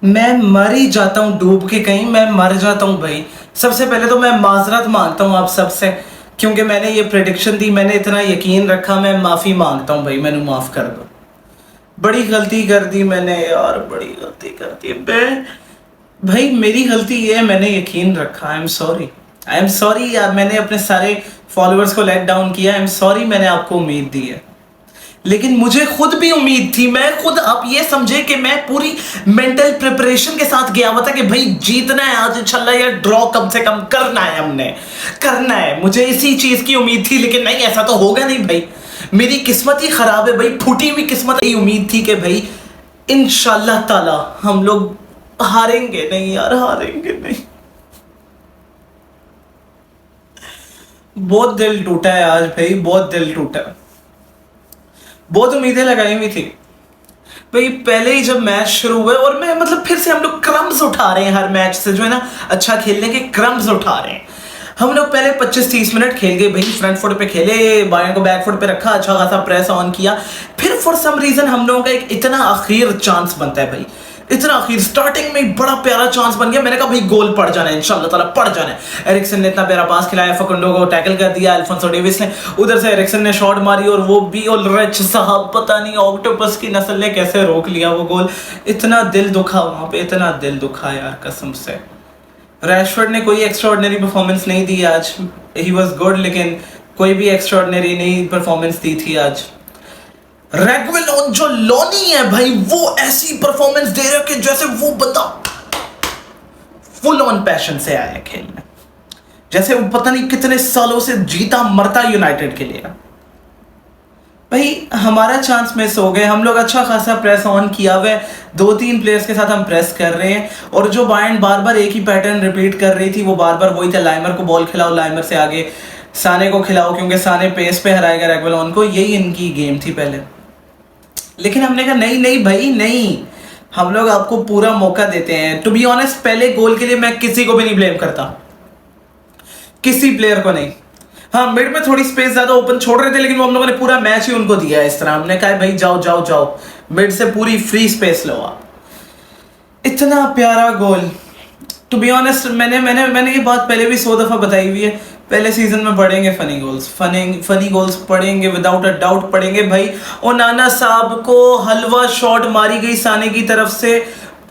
मैं मर ही जाता हूँ डूब के, कहीं मैं मर जाता हूँ भाई। सबसे पहले तो मैं माजरत मांगता हूँ आप सबसे, क्योंकि मैंने ये प्रेडिक्शन दी, मैंने इतना यकीन रखा। मैं माफ़ी मांगता हूँ भाई, मैंने माफ़ कर दो। बड़ी गलती कर दी मैंने यार, बड़ी गलती कर दी मैं। भाई मेरी गलती ये है, मैंने यकीन रखा। I am sorry, I am sorry यार। मैंने अपने सारे फॉलोअर्स को लेट डाउन किया। आई एम सॉरी, मैंने आपको उम्मीद दी है, लेकिन मुझे खुद भी उम्मीद थी। मैं खुद, आप ये समझे कि मैं पूरी मेंटल प्रिपरेशन के साथ गया हुआ था कि भाई जीतना है आज इंशाल्लाह, या ड्रॉ कम से कम करना है, हमने करना है। मुझे इसी चीज की उम्मीद थी, लेकिन नहीं, ऐसा तो होगा नहीं भाई। मेरी किस्मत ही खराब है भाई, फूटी हुई किस्मत। यही उम्मीद थी कि भाई इंशाल्लाह ताला हम लोग हारेंगे नहीं यार, हारेंगे नहीं। बहुत दिल टूटा है आज भाई, बहुत दिल टूटा है। बहुत उम्मीदें लगाई हुई थी भाई, पहले ही जब मैच शुरू हुए, और मैं मतलब फिर से हम लोग क्रम्स उठा रहे हैं हर मैच से, जो है ना, अच्छा खेलने के क्रम्स उठा रहे हैं। हम लोग पहले 25-30 मिनट खेल गए भाई, फ्रंट फुट पे खेले, बाएं को बैक फुट पे रखा, अच्छा खासा प्रेस ऑन किया। फिर फॉर सम रीजन हम लोगों का एक इतना आखिर चांस बनता है भाई, इतना आखिर स्टार्टिंग में बड़ा प्यारा चांस बन गया। मैंने कहा भाई गोल पड़ जाना है इंशाल्लाह ताला, पड़ जाना है। एरिक्सन ने इतना प्यारा पास खिलाया, फकुंडो को टैकल कर दिया, अल्फोंसो डेविस ने, उधर से एरिक्सन ने शॉट मारी, और वो भी ओलरेच साहब, पता नहीं ऑक्टोपस की नस्ल ने कैसे रोक लिया वो गोल। इतना दिल दुखा वहां पे, इतना दिल दुखा यार कसम से। रैशफोर्ड ने कोई एक्स्ट्राऑर्डिनरी परफॉर्मेंस नहीं दी आज, ही वाज गुड, लेकिन कोई भी एक्स्ट्राऑर्डिनरी नहीं परफॉर्मेंस दी थी आज। रेगुइलॉन जो लोनी है भाई, वो ऐसी परफॉर्मेंस दे रहे हो कि जैसे वो बंदा फुल ऑन पैशन से आया खेलने, जैसे वो पता नहीं कितने सालों से जीता मरता यूनाइटेड के लिए। भाई हमारा चांस मिस हो गए। हम लोग अच्छा खासा प्रेस ऑन किया हुआ है, 2-3 प्लेयर्स के साथ हम प्रेस कर रहे हैं, और जो बायर्न बार बार एक ही पैटर्न रिपीट कर रही थी, वो बार बार वही था, लाइमर को बॉल खिलाओ, लाइमर से आगे साने को खिलाओ, क्योंकि साने पेस पे हराएगा रेगुइलॉन को। यही इनकी गेम थी पहले। लेकिन हमने कहा नहीं नहीं भाई नहीं, हम लोग आपको पूरा मौका देते हैं। टू बी ऑनेस्ट, पहले गोल के लिए मैं किसी को भी नहीं ब्लेम करता, किसी प्लेयर को नहीं। हाँ, मिड में थोड़ी स्पेस ज्यादा ओपन छोड़ रहे थे, लेकिन वो हम लोगों ने पूरा मैच ही उनको दिया। इस तरह हमने कहा भाई जाओ जाओ जाओ, मिड से पूरी फ्री स्पेस लो आप। इतना प्यारा गोल। टू बी ऑनेस्ट, मैंने ये बात पहले भी 100 दफा बताई हुई है, पहले सीजन में पड़ेंगे फनी गोल्स, फनी गोल्स पड़ेंगे, विदाउट अ डाउट पड़ेंगे भाई। ओनाना साहब को हलवा शॉट मारी गई साने की तरफ से,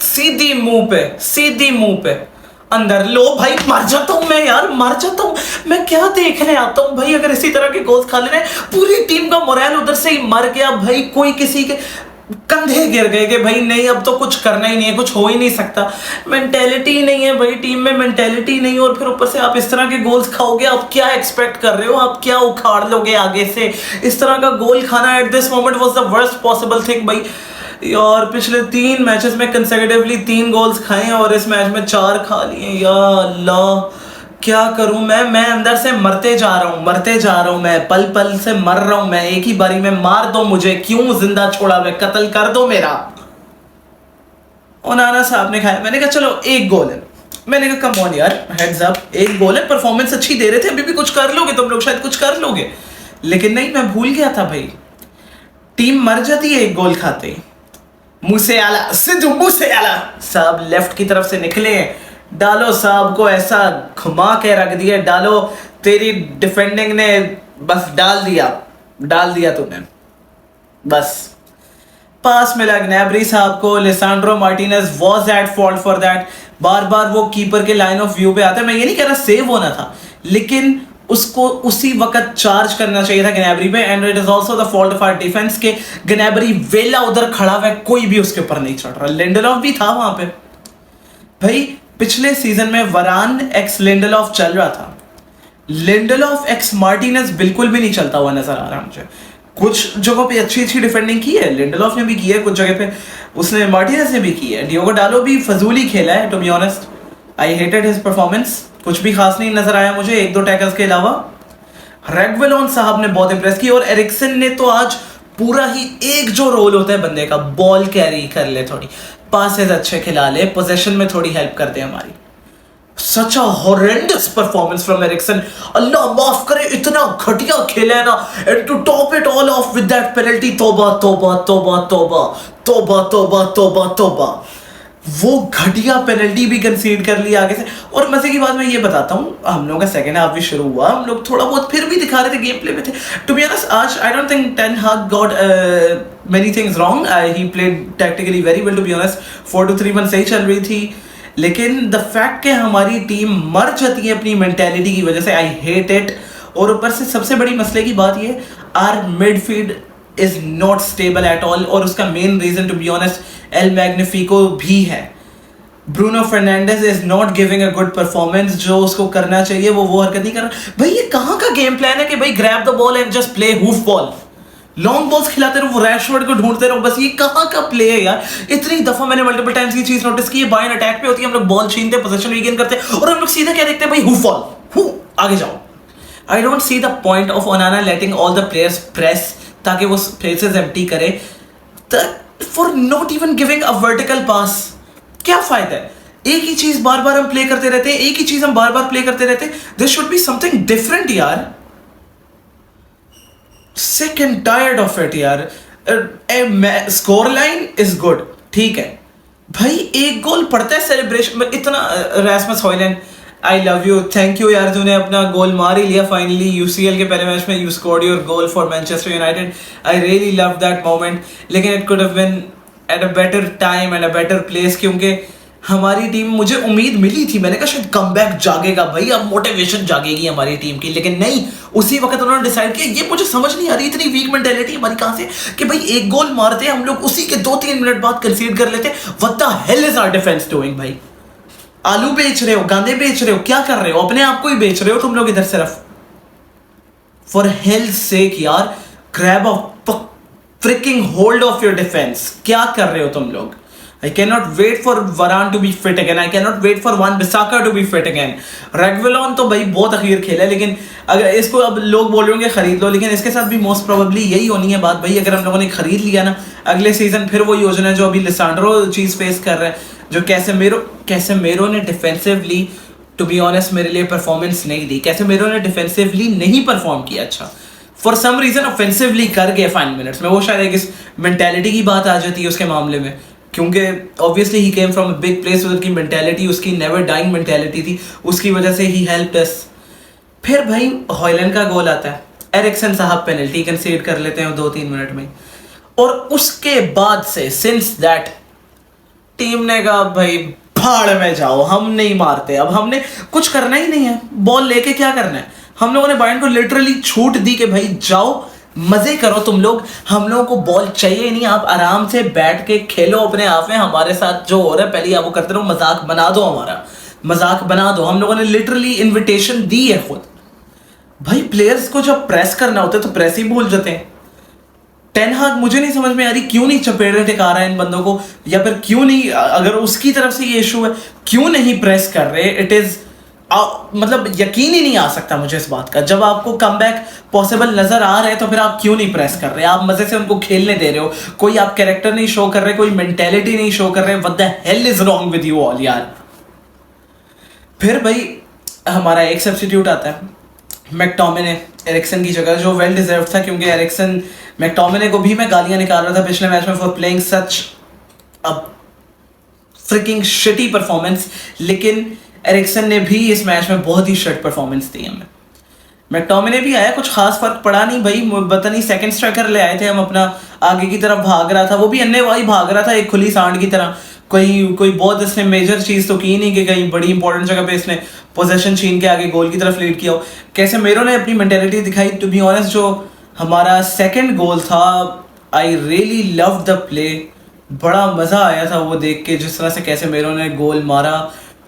सीधी मुंह पे, सीधी मुंह पे अंदर। लो भाई, मर जाता हूं मैं यार, मर जाता हूं मैं। क्या देखने आता हूं भाई, अगर इसी तरह के गोल्स खा लेने। पूरी टीम का मोरल उधर से ही मर गया भाई, कोई किसी के कंधे गिर गए कि भाई नहीं, अब तो कुछ करना ही नहीं है, कुछ हो ही नहीं सकता। मेंटेलिटी ही नहीं है भाई टीम में, मेंटेलिटी नहीं। और फिर ऊपर से आप इस तरह के गोल्स खाओगे, आप क्या एक्सपेक्ट कर रहे हो, आप क्या उखाड़ लोगे आगे से। इस तरह का गोल खाना at this moment was the worst possible thing भाई। और पिछले 3 मैचेस में कंसेक्यूटिवली 3 गोल्स खाए, और इस मैच में 4 खा लिए। या अल्लाह, क्या करूं मैं अंदर से मरते जा रहा हूं, मरते जा रहा हूं, मैं पल पल से मर रहा हूं मैं। एक ही बारी में मार दो मुझे, क्यों जिंदा छोड़ा हुआ, कत्ल कर दो मेरा। ओनाना साहब ने खाया, मैंने कहा चलो एक गोल है, मैंने कहा कम ऑन यार, हेड्स अप, एक गोल है, परफॉर्मेंस अच्छी दे रहे थे, अभी भी कुछ कर लोगे तुम लोग, शायद कुछ कर लोगे। लेकिन नहीं, मैं भूल गया था भाई, टीम मर जाती है एक गोल खाते ही। मूसेआला, सिद्धू मूसेआला साहब लेफ्ट की तरफ से निकले, डालो साहब को ऐसा घुमा के रख दिया, डालो, तेरी डिफेंडिंग ने बस डाल दिया तूने, बस। पास मिला ग्नैब्री साहब को, Lisandro Martinez was at fault for that. बार बार वो कीपर के लाइन ऑफ व्यू पे आता है। मैं ये नहीं कह रहा सेव होना था, लेकिन उसको उसी वक्त चार्ज करना चाहिए था ग्नैब्री पे। And it is also the fault of our defence के ग्नैब्री वेला उधर खड़ा हुआ है, कोई भी उसके ऊपर नहीं चढ़ रहा। लिंडेलॉफ भी था वहां पे भाई। पिछले सीजन में वरान एक्स लिंडेलॉफ चल रहा था, लिंडेलॉफ एक्स मार्टिनेज बिल्कुल भी नहीं चलता हुआ नजर आ रहा मुझे। कुछ जगहों पे अच्छी अच्छी डिफेंडिंग की है, लिंडेलॉफ ने भी की है, कुछ जगह पे उसने मार्टिनेज ने भी की है। डियोगो डालो भी फजूल ही खेला है, to be honest. I hated his performance, कुछ भी खास नहीं नजर आया मुझे 1-2 टैकल्स के अलावा। रेगुइलॉन साहब ने बहुत इंप्रेस की, और एरिक्सन ने तो आज पूरा ही, एक जो रोल होता है बंदे का, बॉल कैरी कर ले, थोड़ी पासेस अच्छे खिला ले, पोजीशन में थोड़ी हेल्प कर दे हमारी। Such a horrendous performance from Eriksen. अल्लाह माफ करे, इतना घटिया खेला है ना। And to top it all off with that penalty, तौबा तौबा तौबा तौबा तौबा तौबा तौबा तौबा। वो घटिया पेनल्टी भी कंसीड कर ली आगे से। और मजे की बात मैं ये बताता हूँ, हम लोगों का सेकंड हाफ भी शुरू हुआ, हम लोग थोड़ा बहुत फिर भी दिखा रहे थे, गेम प्ले में थे। टू बी ऑनेस्ट आज I don't think Ten Hag got many things wrong, he played tactically very well. To be honest 4-2-3-1 सही चल रही थी, लेकिन द फैक्ट कि हमारी टीम मर जाती है अपनी मेंटेलिटी की वजह से, आई हेट इट। और ऊपर से सबसे बड़ी मसले की बात ये, our midfield is not stable at all, और उसका main reason to be honest El Magnifico भी है। Bruno Fernandes is not giving a good performance, जो उसको करना चाहिए वो हरकत नहीं कर रहा। भाई ये कहाँ का गेम प्लान है कि भाई grab the ball and just play hoof ball, long balls खिलाते रहो, वो रैशवर्ड को ढूंढते रहो, बस ये कहाँ का प्ले है यार। इतनी दफा मैंने मल्टीपल टाइम्स ये चीज नोटिस की है, बाय अटैक पे होती है, हम लोग बॉल छीनते, पोजीशन रीगेन करते हैं, और हम लोग सीधा क्या देखते हैं, भाई हूफ बॉल, हु आगे जाओ। I don't see the point of Onana letting all the players press ताकि वो spaces empty करे, for not even giving a vertical pass। क्या फायदा है? एक ही चीज बार बार हम प्ले करते रहते हैं, एक ही चीज हम बार बार प्ले करते रहते हैं। There should be something different यार। Sick and tired of it यार। स्कोर लाइन इज गुड, ठीक है भाई, एक गोल पड़ता है सेलिब्रेशन में इतना। Rasmus Højlund I love you, thank you यार, तूने अपना गोल मार ही लिया फाइनली। यूसीएल के पहले मैच में you scored your goal for Manchester United, I really love that moment. लेकिन it could have been at a better time and a better place, क्योंकि हमारी टीम, मुझे उम्मीद मिली थी, मैंने कहा शायद कमबैक जागेगा भाई, अब मोटिवेशन जागेगी हमारी टीम की, लेकिन नहीं। उसी वक्त उन्होंने डिसाइड किया, ये मुझे समझ नहीं आ रही इतनी वीक मेंटालिटी हमारी कहां से, कि भाई एक गोल मारते हम लोग, उसी के 2-3 मिनट बाद कंसीड कर लेते। What the hell is our defence doing भाई? आलू बेच रहे हो, गांदे बेच रहे हो, क्या कर रहे हो? अपने आप को ही बेच रहे हो तुम लोग इधर सिर्फ। फॉर हेल्थ सेक यार, grab a fricking hold of your defence. क्या कर रहे हो तुम लोग? I cannot wait for Varane to be fit again. I cannot wait for Wan-Bissaka to be fit again. रेग्विलोन तो भाई बहुत अखीर खेला है, लेकिन अगर इसको अब लोग बोल रहे होंगे खरीद लो, लेकिन इसके साथ भी मोस्ट प्रोबेबली यही होनी है बात भाई। अगर हम लोगों ने खरीद लिया ना, अगले सीजन फिर वो योजना जो अभी लिसांड्रो चीज फेस कर रहा है, जो कैसेमेरो ने डिफेंसिवली टू बी ऑनेस्ट मेरे लिए परफॉर्मेंस नहीं दी। कैसेमेरो ने डिफेंसिवली नहीं परफॉर्म किया अच्छा, फॉर सम रीजन ऑफेंसिवली कर गए फाइनल मिनट्स में। वो शायद एक इस मेंटेलिटी की बात आ जाती है उसके मामले में, क्योंकि obviously he came from a big place, उसकी मेंटेलिटी, उसकी नेवर डाइंग मेंटेलिटी थी, उसकी वजह से ही हेल्प्ड अस। फिर भाई हॉयलैंड का गोल आता है, एरिक्सन साहब पेनल्टी कंसीड कर लेते हैं 2-3 मिनट में, और उसके बाद से सिंस दैट टीम ने कहा भाई भाड़ में जाओ, हम नहीं मारते, अब हमने कुछ करना ही नहीं है, बॉल लेके क्या करना है। हम लोगों ने बायर्न को लिटरली छूट दी कि भाई जाओ मजे करो तुम लोग, हम लोगों को बॉल चाहिए नहीं, आप आराम से बैठ के खेलो अपने आप में, हमारे साथ जो हो रहा है पहले आप वो करते रहो, मजाक बना दो, हमारा मजाक बना दो। हम लोगों ने लिटरली इन्विटेशन दी है खुद। भाई प्लेयर्स को जब प्रेस करना होता है तो प्रेस ही भूल जाते हैं। टेन हाग मुझे नहीं समझ में आ रही क्यों नहीं चपेड़े टिका रहा है इन बंदों को, या फिर क्यों नहीं, अगर उसकी तरफ से ये इशू है क्यों नहीं प्रेस कर रहे। इट इज मतलब यकीन ही नहीं आ सकता मुझे इस बात का। जब आपको कमबैक पॉसिबल नजर आ रहा है तो फिर आप क्यों नहीं प्रेस कर रहे? आप मजे से उनको खेलने दे रहे हो, कोई आप कैरेक्टर नहीं शो कर रहे, कोई मेंटेलिटी नहीं शो कर रहे। What the hell is wrong with you all यार। फिर भाई हमारा एक सब्स्टिट्यूट आता है, मैकटोमिने एरिक्सन की जगह, जो वेल डिजर्व था, क्योंकि एरिक्सन, मैकटोमिने को भी मैं गालियां निकाल रहा था पिछले मैच में for playing such a fricking shitty performance, लेकिन एरिक्सन ने भी इस मैच में बहुत ही शर्ट परफॉर्मेंस दी हमें। मैकटोमिने भी आया, कुछ खास फर्क पड़ा नहीं भाई, पता नहीं सेकंड स्ट्राइकर ले आए थे हम अपना, आगे की तरफ भाग रहा था, वो भी अन्य वही भाग रहा था एक खुली सांड की तरह। कोई बहुत इसने मेजर चीज़ तो की नहीं कि कहीं बड़ी इंपॉर्टेंट जगह पे इसने पोजीशन छीन के आगे गोल की तरफ लीड किया हो। कैसे मेरो ने अपनी मेंटेलिटी दिखाई। टू बी ऑनेस्ट जो हमारा सेकंड गोल था, आई रियली लव द प्ले, बड़ा मज़ा आया था वो देख के जिस तरह से कैसे मेरो ने गोल मारा।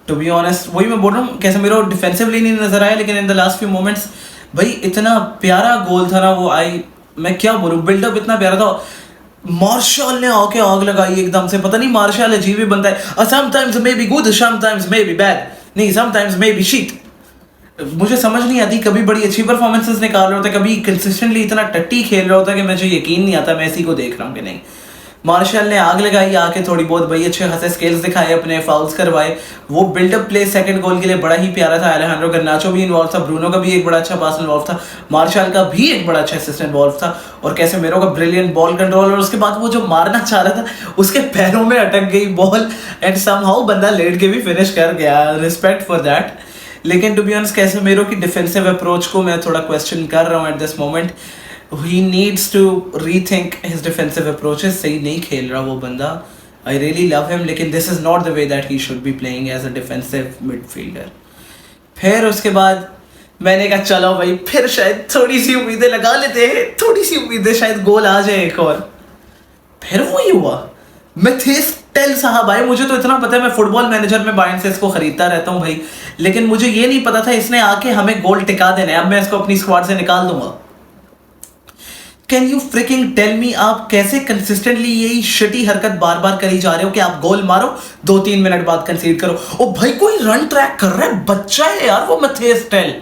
टू बी ऑनेस्ट वही मैं बोल रहा हूँ, कैसे मेरे डिफेंसिवली नहीं नजर आया, लेकिन in the last few moments भाई इतना प्यारा गोल था ना वो। मैं क्या बोलूँ, बिल्डअप इतना प्यारा था। मार्शल ने आके आग लगाई एकदम से, पता नहीं मार्शल अजीब ही बनता है। Sometimes may be good, sometimes may be bad, नहीं समटाइम्स मे बी शीट। मुझे समझ नहीं आती, कभी बड़ी अच्छी परफॉर्मेंसेस निकाल रहा होता है, कभी कंसिस्टेंटली इतना टट्टी खेल रहा होता है कि मुझे यकीन नहीं आता मैं इसी को देख रहा हूँ कि नहीं। मार्शल ने आग लगाई आके, थोड़ी बहुत भाई अच्छे खासे स्किल्स दिखाए, अपने फाउल्स करवाए, वो बिल्डअप प्ले सेकंड गोल के लिए बड़ा ही प्यारा था। अलेहांड्रो गर्नाचो भी इन्वॉल्व था, ब्रूनो का भी एक बड़ा अच्छा पास इन्वॉल्व था, मार्शल का भी एक बड़ा अच्छा असिस्ट इन्वॉल्व था, और कैसेमीरो का ब्रिलियंट बॉल कंट्रोल, और उसके बाद वो जो मारना चाह रहा था उसके पैरों में अटक गई बॉल एंड समहाउ बंदा लेट के भी फिनिश कर गया, रिस्पेक्ट फॉर दैट। लेकिन टू बी ऑनेस्ट कैसेमीरो की डिफेंसिव अप्रोच को मैं थोड़ा क्वेश्चन कर रहा हूँ at this moment. he needs to rethink his defensive approaches. सही नहीं खेल रहा वो बंदा, I really love him, लेकिन this is not the way that he should be playing as a defensive midfielder. फिर उसके बाद मैंने कहा चलो भाई फिर शायद थोड़ी सी उम्मीदें लगा लेते हैं, थोड़ी सी उम्मीदें शायद गोल आ जाए एक और। फिर वही हुआ, मैथेस टेल साहब भाई, मुझे तो इतना पता है, मैं फुटबॉल मैनेजर में बाइंड से इसको खरीदता रहता हूँ भाई, लेकिन मुझे ये नहीं पता था इसने आके हमें गोल टिका देना है। अब मैं इसको अपनी स्क्वाड से निकाल दूंगा। Can you fricking tell me, आप कैसे कंसिस्टेंटली यही शिटी हरकत बार बार करी जा रहे हो कि आप गोल मारो 2-3 मिनट बाद कंसीड करो। ओ भाई कोई रन ट्रैक कर रहा है, बच्चा है यार वो मैथेस टेल,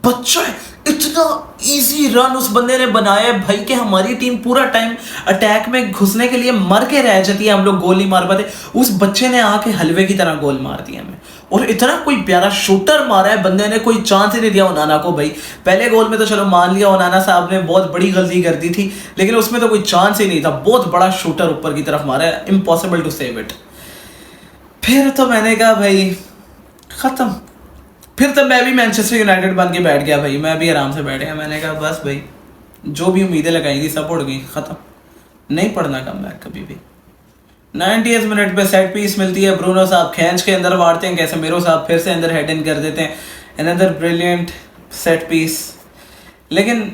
बच्चा है। इतना इजी रन उस बंदे ने बनाया है भाई कि हमारी टीम पूरा टाइम अटैक में घुसने के लिए मर के रह जाती है, हम लोग गोल नहीं मार पाते। उस बच्चे ने आके हलवे की तरह गोल मार दिया हमें, और इतना कोई प्यारा शूटर मारा है बंदे ने, कोई चांस ही नहीं दिया ओनाना को भाई। पहले गोल में तो चलो मान लिया ओनाना साहब ने बहुत बड़ी गलती कर दी थी, लेकिन उसमें तो कोई चांस ही नहीं था, बहुत बड़ा शूटर ऊपर की तरफ मारा है, इम्पॉसिबल टू सेव इट। फिर तो मैंने कहा भाई खत्म, फिर तब मैं भी मैनचेस्टर यूनाइटेड बन के बैठ गया भाई, मैं भी आराम से बैठ गया। मैंने कहा बस भाई जो भी उम्मीदें लगाई थी सब उड़ गई, खत्म, नहीं पढ़ना कम बैक कभी भी। 90th मिनट पे सेट पीस मिलती है, ब्रूनो साहब खींच के अंदर मारते हैं, कैसेमीरो साहब फिर से अंदर हेड इन कर देते हैं, अनदर ब्रिलियंट सेट पीस। लेकिन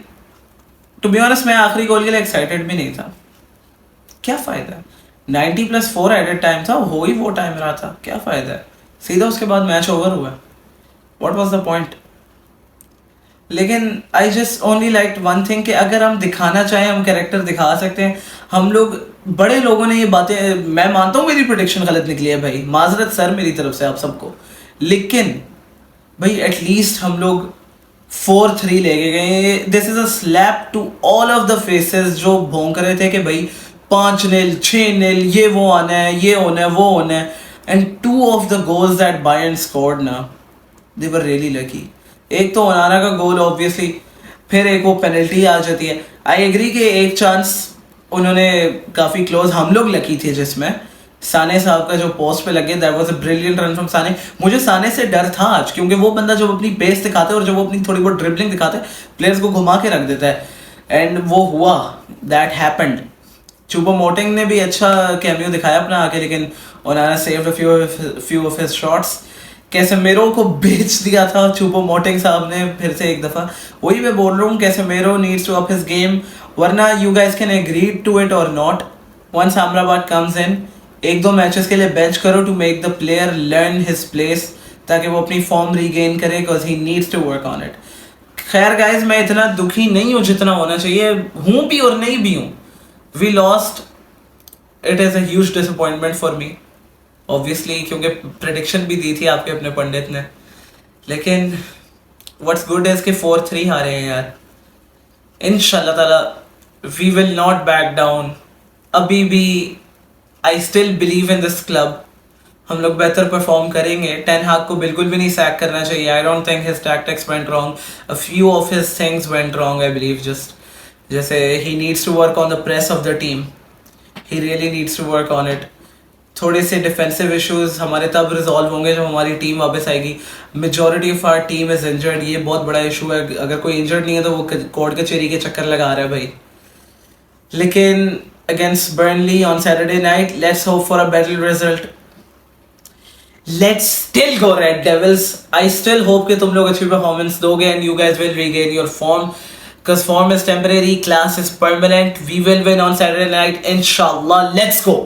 टू बी ऑनेस्ट मैं आखिरी गोल के लिए एक्साइटेड भी नहीं था, क्या फ़ायदा, 90+4 एडेड टाइम था, हो ही वो टाइम रहा था, क्या फ़ायदा है, सीधा उसके बाद मैच ओवर हुआ, व्हाट वाज द पॉइंट। लेकिन I just only like one thing कि अगर हम दिखाना चाहें हम कैरेक्टर दिखा सकते हैं। हम लोग बड़े लोगों ने ये बातें, मैं मानता हूँ मेरी प्रेडिक्शन गलत निकली है भाई, माजरत सर मेरी तरफ से आप सबको, लेकिन भाई एटलीस्ट हम लोग 4-3 लेके गए। This is a slap to all of the faces जो भौंक रहे थे कि भाई 5-0 6-0 ये वो आना है, ये होना है, वो होना है। And 2 of the goals that Bayern scored ना, दे वर रियली लकी। एक तो ओनाना का गोल ऑब्वियसली, फिर एक वो पेनल्टी आ जाती है। आई एग्री कि एक चांस उन्होंने काफ़ी क्लोज, हम लोग लकी थे जिसमें साने साहब का जो पोस्ट पे लगे, that was a brilliant run from Sane. मुझे साने से डर था आज, क्योंकि वो बंदा जब अपनी पेस दिखाता है और जब वो अपनी थोड़ी बहुत ड्रिबलिंग दिखाता है प्लेयर्स को घुमा के रख देता है, एंड वो हुआ, दैट हैपेंड। चूपोमोटिंग ने भी अच्छा कैमियो दिखाया अपना आके, लेकिन ओनाना saved a few of his shots. Casemiro को बेच दिया था चूपोमोटिंग साहब ने फिर से एक दफ़ा, वही मैं बोल रहा हूँ, Casemiro needs to up his game, वरना you guys can agree to it और not, once Amrabat comes in 1-2 matches के लिए बेंच करो to make the player learn his place, ताकि वो अपनी फॉर्म रीगेन करे, because he needs to work on it. खैर गाइज मैं इतना दुखी नहीं हूँ जितना होना चाहिए, हूँ भी और नहीं भी हूँ। We lost, it is a huge disappointment for me obviously, क्योंकि प्रेडिक्शन भी दी थी आपके अपने पंडित ने, लेकिन व्हाट्स गुड इज के 4-3 हारे हैं यार। इंशाल्लाह ताला we will not back down, अभी भी I still believe in this club, हम लोग बेहतर परफॉर्म करेंगे। टेन हाग को बिल्कुल भी नहीं सैक करना चाहिए, I don't think his tactics went wrong, a few of his things went wrong I believe, just जैसे he needs to work on the press of the team, he really needs to work on it. थोड़े से defensive issues हमारे तब resolve होंगे जब हमारी team वापस आएगी। Majority of our team is injured, ये बहुत बड़ा इशू है, अगर कोई इंजर्ड नहीं है तो वो कोर्ट कचहरी के चक्कर लगा रहा है भाई। लेकिन against Burnley on Saturday night, let's hope for a better result, let's still go Red Devils. I still hope कि तुम लोग अच्छी परफॉर्मेंस दोगे and you guys will regain your form, because form is temporary, class is permanent. We will win on Saturday night, inshallah. Let's go.